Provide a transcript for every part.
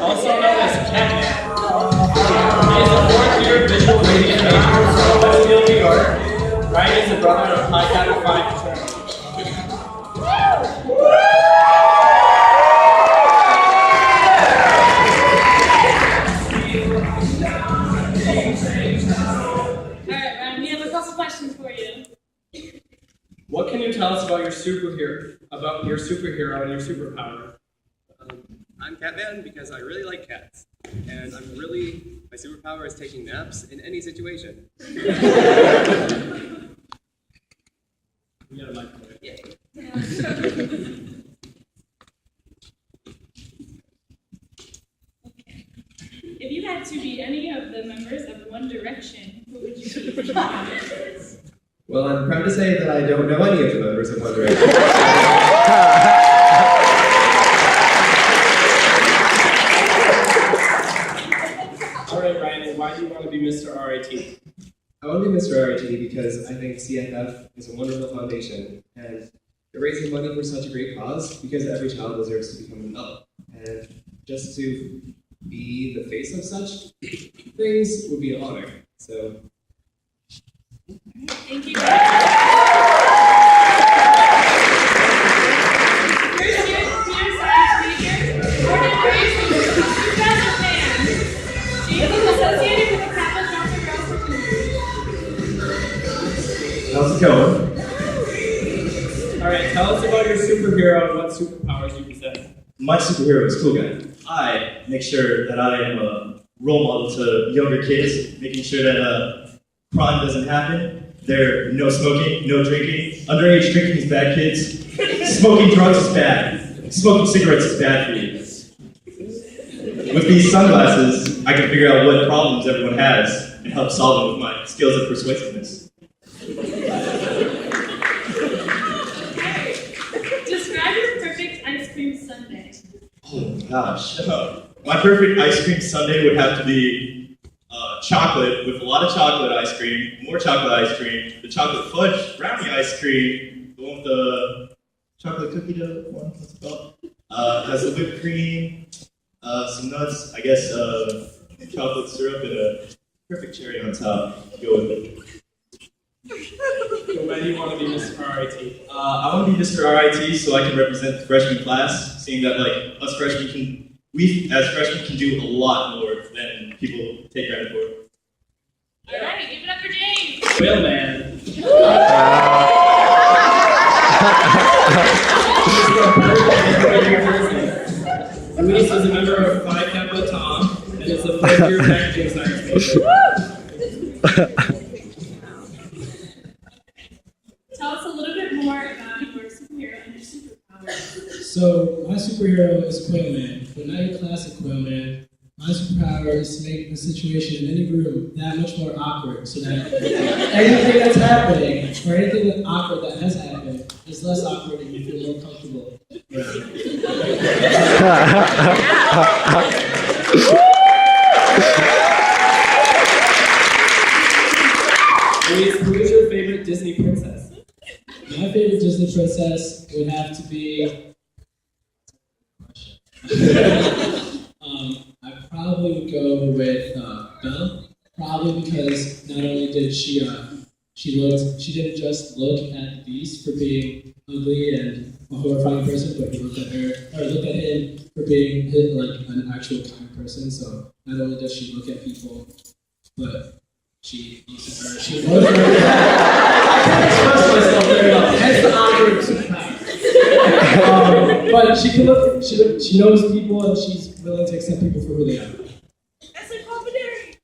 also known as Catman. He is a fourth-year visual media major from Westfield, New York. Ryan is the brother of Phi Epsilon fraternity. What can you tell us about your superhero and your superpower? I'm Catman because I really like cats, and my superpower is taking naps in any situation. We got a mic for it. Yeah. Okay. If you had to be any of the members of One Direction, who would you be? Well, I'm proud to say that I don't know any of the members of One Direction. All right, Ryan, why do you want to be Mr. RIT? I want to be Mr. RIT because I think CFF is a wonderful foundation, and it raises money for such a great cause because every child deserves to become an adult. And just to be the face of such things would be an honor. So. Thank you. How's it going? Alright, tell us about your superhero and what superpowers you possess. My superhero is Cool Guy. I make sure that I am a role model to younger kids, making sure that crime doesn't happen. There, no smoking, no drinking. Underage drinking is bad, kids. Smoking drugs is bad. Smoking cigarettes is bad for you. With these sunglasses, I can figure out what problems everyone has and help solve them with my skills of persuasiveness. Describe your perfect ice cream sundae. Oh gosh. My perfect ice cream sundae would have to be chocolate with a lot of chocolate ice cream, more chocolate ice cream, the chocolate fudge brownie ice cream, the one with the chocolate cookie dough one, what's it called? Has the whipped cream, some nuts, I guess chocolate syrup and a perfect cherry on top. Go with it. So why do you want to be Mr. RIT? I want to be Mr. RIT so I can represent the freshman class, seeing that us freshmen we as freshmen can do a lot more than people take credit for. All right, give it up for James. Whaleman. Luis is a member of Phi Epsilon Tom and is a fourth-year packaging science major. Tell us a little bit more about your superhero and your superpower. So, my superhero is Quailman, but not your classic Quailman. My superpower is to make the situation in any room that much more awkward, so that anything that's happening, or anything that's awkward that has happened, is less awkward and you feel more comfortable around. Luis, who is your favorite Disney princess? My favorite Disney princess would have to be. I probably would go with Belle. Probably because not only did she didn't just look at the Beast for being ugly and a horrifying person, but he looked at him for being like an actual kind person. So not only does she look at people, but she looks at her. She knows her. I can't express myself very well. Hence the awkward superpower. But she can look. She knows people and she's willing to accept people for who they are. That's like commentary.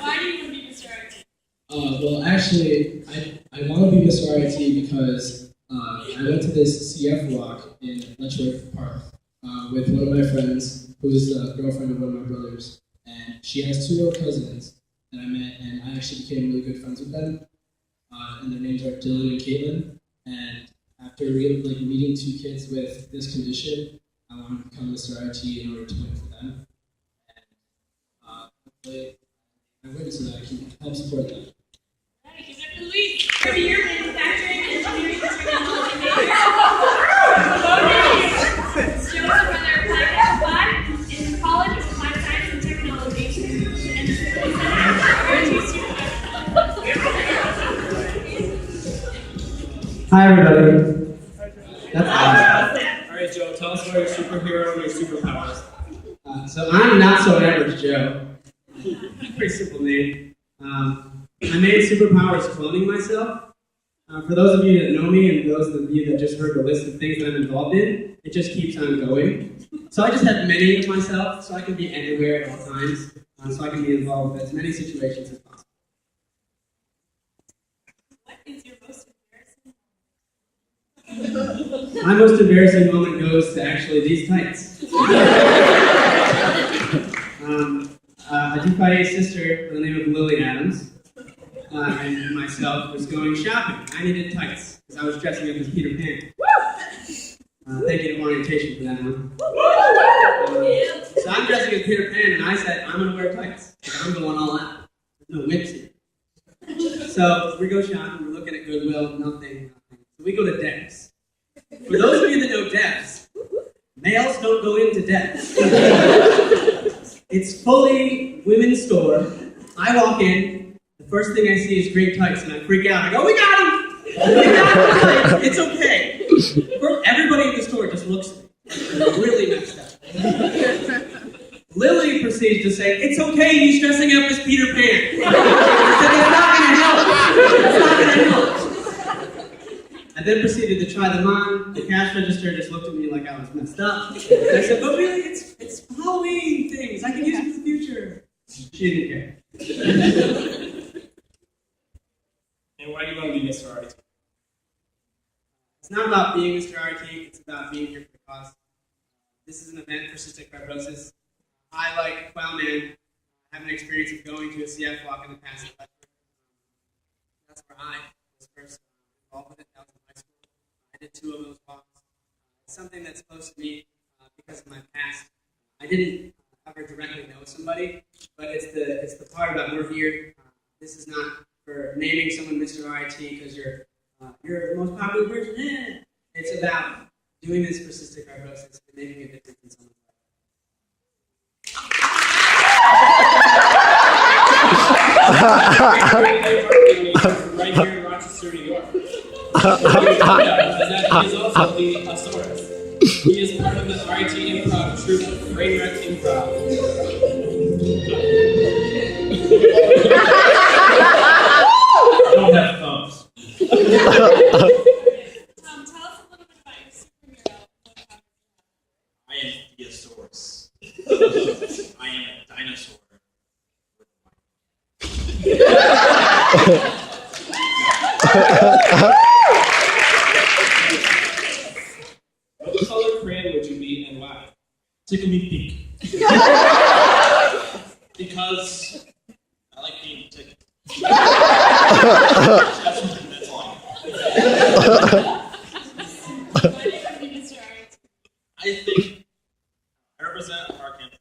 Why do you want to be Mr. RIT? Well, actually, I want to be Mr. RIT because I went to this CF walk in Letchworth Park with one of my friends, who is the girlfriend of one of my brothers, and she has two little cousins that I met, and I actually became really good friends with them. And their names are Dylan and Caitlin. And after meeting two kids with this condition, I want to become Mr. RIT in order to win for them. And hopefully I win so that I can help support them. All right, give it up for Luis. Your manufacturing, engineering, and technology major. Show us a brother, Hi, everybody. That's awesome. All right, Joe, tell us about your superhero and your superpowers. So I'm not so average Joe. Pretty simple name. My main superpower is cloning myself. For those of you that know me and those of you that just heard the list of things that I'm involved in, it just keeps on going. So I just have many of myself, so I can be anywhere at all times, so I can be involved with as many situations as possible. What is your most embarrassing? My most embarrassing moment goes to actually these tights. I think my sister, by the name of Lily Adams, and myself was going shopping. I needed tights because I was dressing up as Peter Pan. Thank you to orientation for that one. So I'm dressing as Peter Pan, and I said, I'm going to wear tights. I'm going all out. There's no whips here. So we go shopping, we're looking at Goodwill, nothing. So we go to Debs. For those of you that know Debs, males don't go into Debs. It's fully women's store. I walk in, the first thing I see is green tights, and I freak out. I go, we got him! We got him! It's okay. Everybody in the store just looks at me. I'm really messed up. Lily proceeds to say, it's okay, he's dressing up as Peter Pan. I said, it's not going to help. It's not going to help. I then proceeded to try them on. The cash register just looked at me like I was messed up. And I said, but really, it's Halloween things. I can use them in the future. She didn't care. And why do you want to be Mr. RIT? It's not about being Mr. RIT, it's about being here for the cause. This is an event for cystic fibrosis. I, like Quellman, have an experience of going to a CF walk in the past. That's where I was first involved with it. That was in high school. I did 2 of those walks. It's something that's close to me because of my past. I didn't ever directly know somebody, but it's the part about we're here. This is not for naming someone Mr. RIT because you're the most popular person. Yeah. It's about doing this for cystic fibrosis and making a difference in someone's life. Right here in Rochester, New York. He is also the Asaurus. He is part of the RIT improv troupe, Brainwreck Improv. I don't have thumbs. Tell us a little bit about your superhero. I am the Asaurus. I am a dinosaur. What color crayon would you be and why? Tickle me pink. Because I like being tickled. That's all. Why do you want to be Mr. RIT? I think I represent our campus.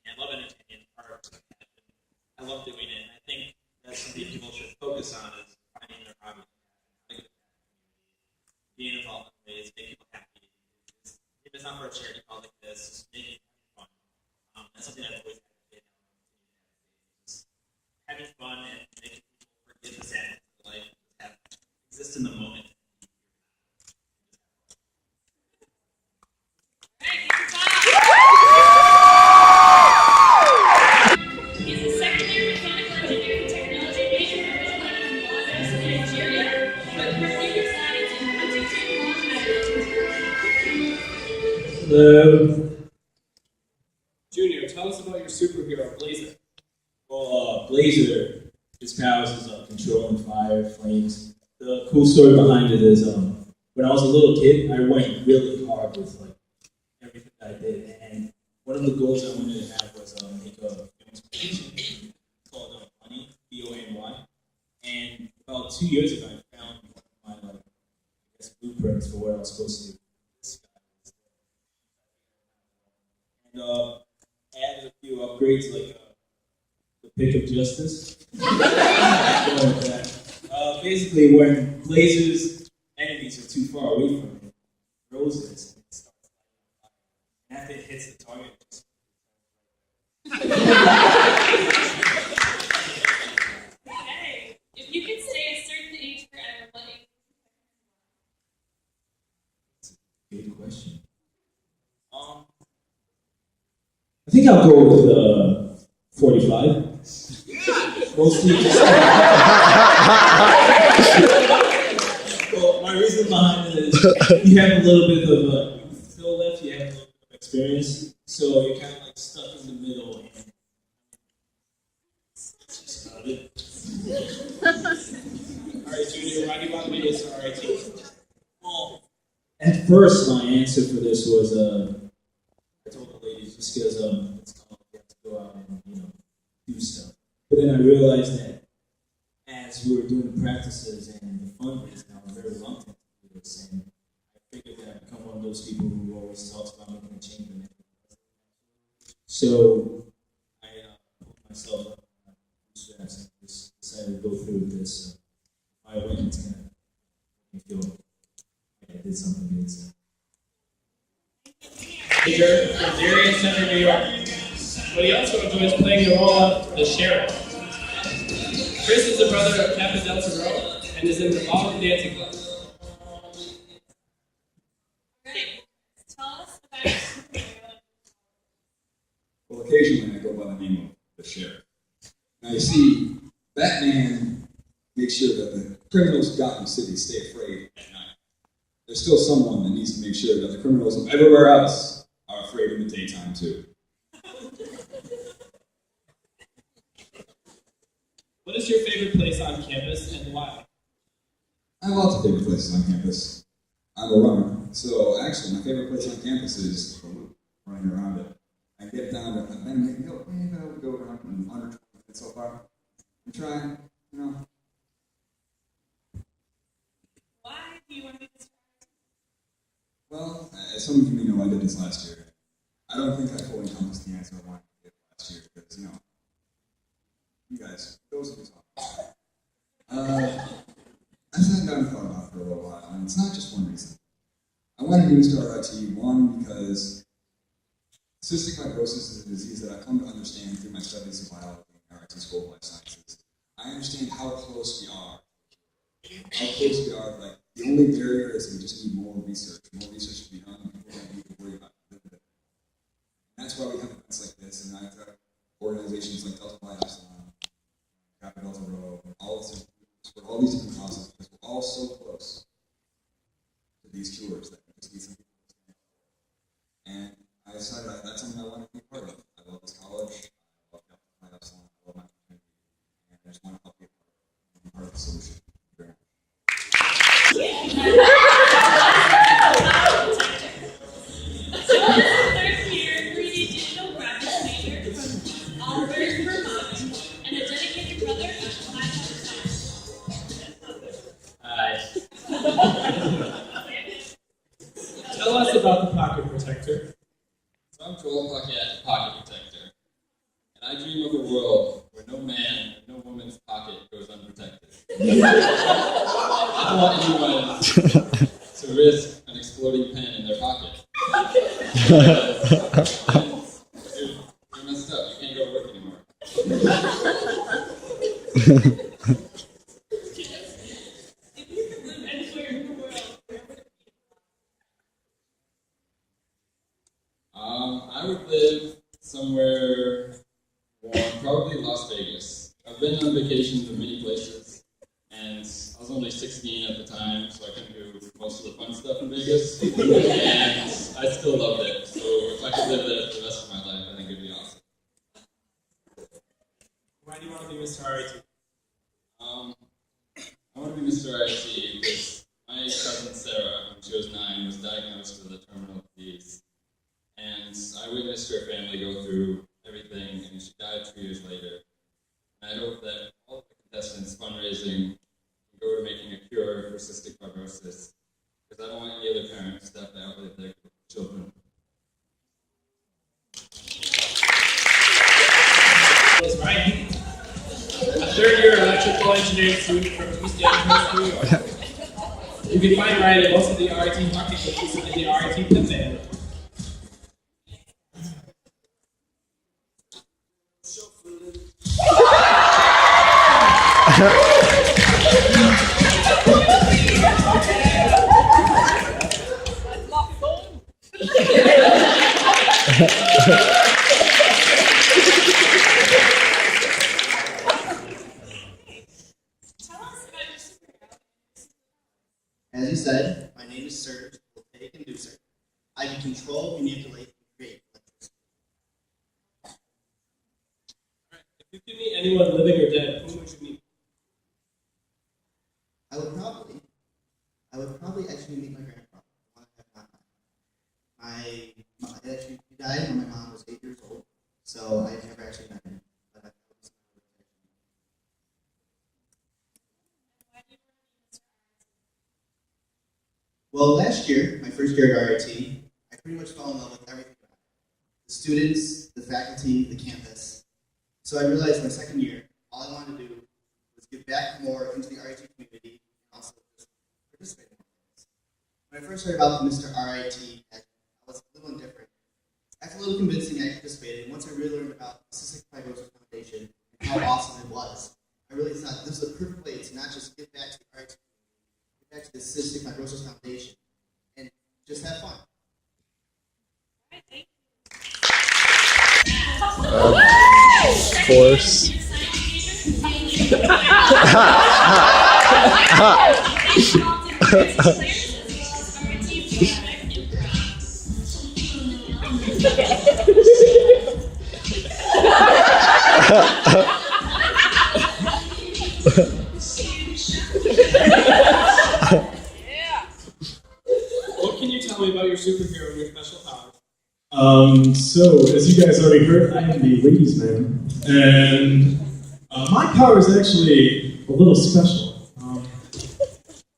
I love entertaining art. I love doing it. And I think that's something people should focus on is finding their hobby. Being involved in ways, make people happy. If it's not for a charity call like this, just make it fun. That's something I've always advocated. Having fun and making people forget the sadness of life and exist in the moment. He is a second-year mechanical engineering technology major originating in Lagos, Nigeria, but currently resides in Huntington, Long Island. Hello. Junior, tell us about your superhero, Blazer. Well, Blazer, his powers is controlling fire, flames. The cool story behind it is when I was a little kid, I went really hard with like everything that I did, and one of the goals I wanted to have was make a film presentation called Money, BONY. And about 2 years ago, I found one of my blueprints for what I was supposed to do. This guy was there. And added a few upgrades like the pick of justice. Basically, when Blazer's enemies are too far away from it, roses and it starts lighting on fire. And after it hits the target, it just Okay. If you could say a certain Good question. I think I'll go with 45. Mostly just. Well, my reason behind it is you have a little bit of fill left, you have a little bit of experience, so you're kind of like stuck in the middle. And that's just about it. All right, Junior, why do you want to be Mr. RIT? Well, at first, my answer for this was I told the ladies just because it's called you have to go out and do stuff. But then I realized that as we were doing practices and the fundraising, I was very reluctant to do this, and I figured that I'd become one of those people who always talks about making a change. So I put myself up on bootstraps and just decided to go through with this. So if I win, it's gonna make me feel like I did something good. So. Peter from Darien Center, New York. But he also enjoys playing the role of the sheriff. Chris is the brother of Captain Delta Rowe and is in the Ballroom Dancing Club. Tell us about Well, occasionally I go by the name of the sheriff. Now you see, Batman makes sure that the criminals of Gotham City stay afraid at night. There's still someone that needs to make sure that the criminals of everywhere else are afraid in the daytime too. What is your favorite place on campus and why? I have lots of favorite places on campus. I'm a runner, so actually my favorite place on campus is the loop, running around it. I get down to, I've been maybe I'll go around in under 20 minutes so far. I'm trying, why do you want to be Mr. RIT? Well, as some of you may know, I did this last year. I don't think I fully encompassed the answer I wanted to get last year because, you guys, those of you talking. I sat down and thought about it for a little while, and it's not just one reason. I wanted to do Mr. RIT, one, because cystic fibrosis is a disease that I've come to understand through my studies of biology and RIT School of Life Sciences. I understand how close we are. Like, the only barrier is we just need more research. More research to be done, and people don't need to worry about it. And that's why we have events like this, and I've got organizations like Phi Epsilon, Delta Row, all these different causes, because we're all so close to these cures that we just need some people to stand up for. And I decided that's something I want to be part of. I love this college, I love Phi Epsilon, I love my community, and I just want to help be part of the solution. Very much. Third-year 3D digital graphics major from Auburn, Vermont, and a dedicated brother of Phi Epsilon. Hi. Tell us about the pocket protector. So I'm Joel Pocket Protector, and I dream of a world where no man and no woman's pocket goes unprotected. I don't want anyone to risk an exploding pen in their pocket. You're messed up. You can't go to work anymore. I would live somewhere warm, probably Las Vegas. I've been on vacation to many places, and I was only 16 at the time, so I couldn't do most of the fun stuff in Vegas, and I still loved it. So if I could live there for the rest of my life, I think it'd be awesome. Why do you want to be Mr. RIT? I want to be Mr. RIT because my cousin Sarah, when she was 9, was diagnosed with a terminal disease. And I witnessed her family go through everything, and she died 2 years later. And I hope that all of the contestants fundraising can go to making a cure for cystic fibrosis, because I don't want any other parents to have to outlive their children. Was Ryan, a third-year electrical engineering student from East Amherst, New York. You can find Ryan in most of the RIT hockey games and the RIT pep band. As you said, my name is Surge, will take and do Surge. I can control, manipulate, and create electricity. If you could meet anyone living or dead, who would you meet? I would probably actually meet my grandfather. The one I have not met. Actually, he died when my mom was 8 years old, so I never actually met him. But I was Well, last year, my first year at RIT, I pretty much fell in love with everything about it. The students, the faculty, the campus. So I realized my second year, all I wanted to do was give back more into the RIT community and also just participate in more things. When I first heard about the Mr. RIT, I was a little indifferent. After a little convincing, I participated, and once I really learned about the Cystic Fibrosis Foundation and how awesome it was, I really thought this was a perfect way to not just give back to the RIT community, give back to the Cystic Fibrosis Foundation, and just have fun. Of course. What can you tell me about your superhero and your special powers? So, as you guys already heard, I am the ladies' man, and my power is actually a little special.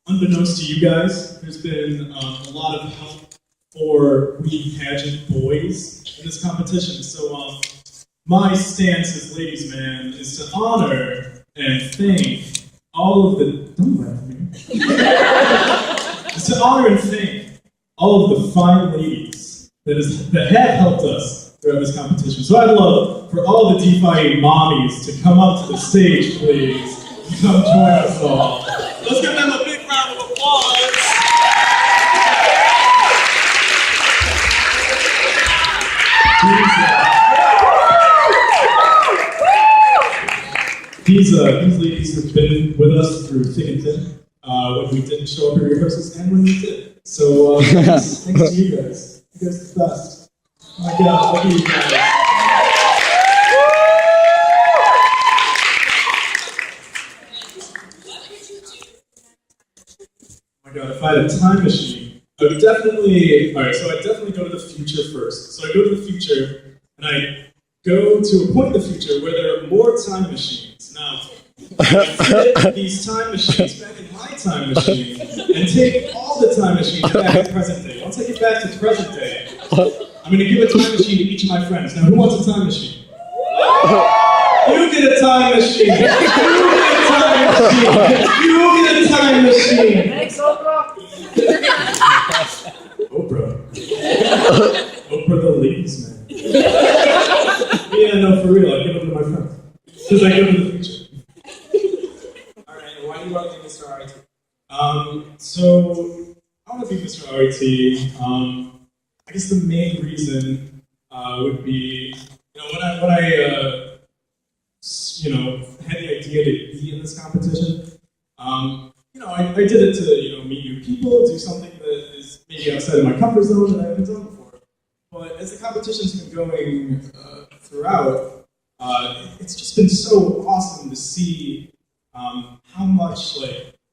Unbeknownst to you guys, there's been a lot of help for we pageant boys in this competition. So, my stance as ladies' man is to honor and thank all of the. Don't laugh at me. Is to honor and thank all of the fine ladies that have helped us throughout this competition. So I'd love for all the DeFi mommies to come up to the stage, please, and come join us all. Let's give them a big round of applause. These ladies have been with us through thick and thin, when we didn't show up at rehearsals and when we did. So thanks to you guys. You guys are the best. Oh my God, look at you guys. Oh my God, if I had a time machine, I would definitely, alright, so I'd definitely go to the future first. So I go to the future, and I go to a point in the future where there are more time machines. Now, I fit these time machines back in my time machine, and take all the time machines back to present day. I'll take it back to present day. I'm going to give a time machine to each of my friends. Now, who wants a time machine? You get a time machine! You get a time machine! You get a time machine! Thanks, Oprah! Oprah. Oprah the ladies man. Yeah, no, for real, I give them to my friends. Because I give them to the future. Alright, and why do you want to be Mr. RIT? So, I want to be Mr. RIT. I guess the main reason would be, when I had the idea to be in this competition, I did it to, meet new people, do something that is maybe outside of my comfort zone that I haven't done before. But as the competition's been going throughout, it's just been so awesome to see how much,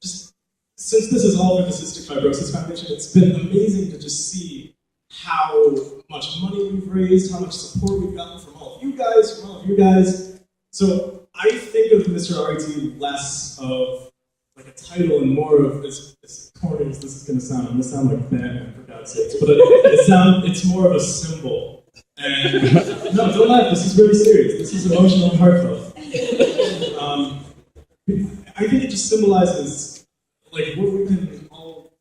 just since this is all for the Cystic Fibrosis Foundation, it's been amazing to just see how much money we've raised, how much support we've gotten from all of you guys, So I think of Mr. RIT less of like a title and more of, as corny as this is going to sound, I'm going to sound like Batman for God's sakes, but it's more of a symbol. And no, don't laugh, this is really serious. This is emotional and heartfelt. I think it just symbolizes like what we can all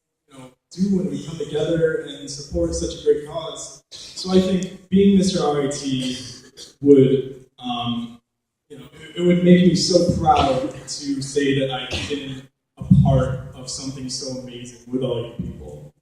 do when we come together and support such a great cause. So I think being Mr. RIT would it would make me so proud to say that I've been a part of something so amazing with all you people.